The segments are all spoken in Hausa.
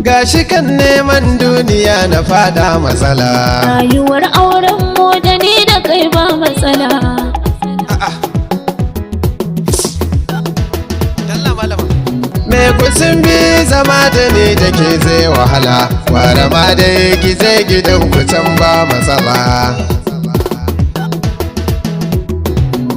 gashi kan neman duniya na fada matsala. Rayuwar auren mu da ni da kai ba matsala. Me kusin bi zama da ni da ke zai wahala, gwara ma dai ki zai gidan kusan ba matsala.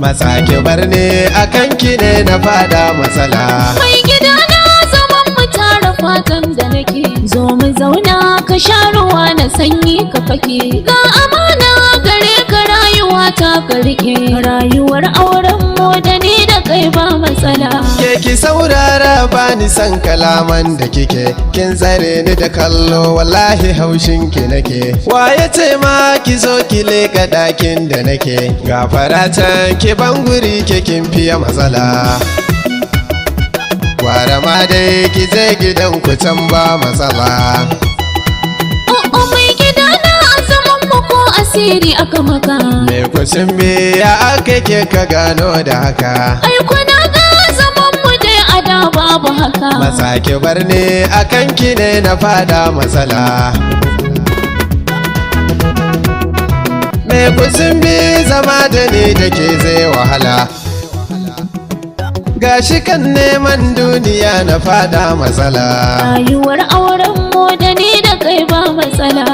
Matsa ki bar ni akan ki ne na fada matsala. Mai gida na zaman mu tara fatan da nake, zo mu zauna ka sha ruwa na sanyi ka fake. Ga amana gare ka rayuwa ta ka rike, rayuwar auren mu da ni da kai ba matsala. Ke ki saurara bani san kalaman da kike, kin tsare ni da kallo wallahi haushin ki nake. Waye ce ma ki zo ki leka dakin da nake, gafara can ki ban guri ke kin fiye matsala. Gwara ma dai ki je gidan ku can ba matsala. Oh mai gida na zaman mu ko asiri aka maka. Me kusin biya aka ke ka gano da haka. Ai kuna ga zaman mu dai a da babu haka. Matsa ki bar ni akan ki ne na fada matsala. Me kusin bi zama da ni da ke zai wahala, gashi kan neman duniya na fada matsala. Rayuwar auren mu da ni da kai ba matsala.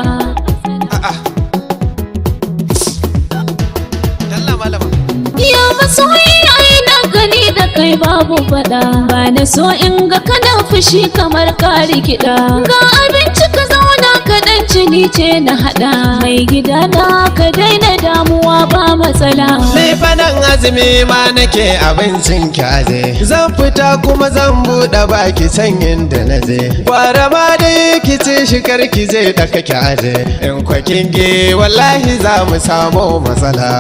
Ya masoyi ai na gani da kai babu fada, ba na so in ga kana fushi kamar ka rikida. Ga abinci ka zauna ka dan ni ce na hada, mai gida na ka daina damuwa ba matsala. Ni fadan azumi ma nake abincin kyaje, zan fita kuma zan buɗe baki can inda na je. Gwara ma dai ki ce shi karki zai daka kyaje, in kwakin ge wallahi za mu samu matsala.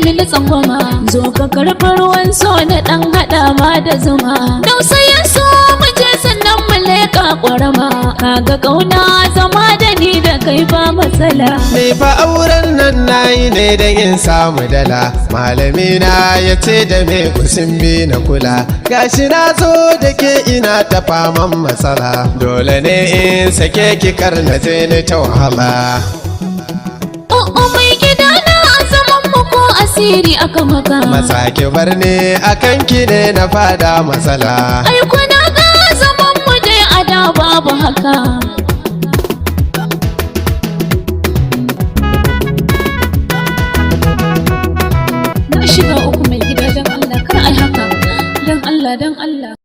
Mini tsangwama, zo ka karɓi ruwan so na ɗan haɗa ma da zuma. Dausayin so mu je sannan mu leƙa ƙwarama, kaga ƙauna zama da ni da kai ba matsala. Me fa auren nan nayi ne don in samu dala, malami na ya ce da me kusin bi na kula. Gashi na zo da ke ina ta faman matsala, dole ne in sake ki kar na je ni ta wahala. Oh mai gida na asiri aka maka. Matsa ki bar ni akan ki ne na fada matsala. Ai kuna ga zaman mu dai a da babu haka. Na shiga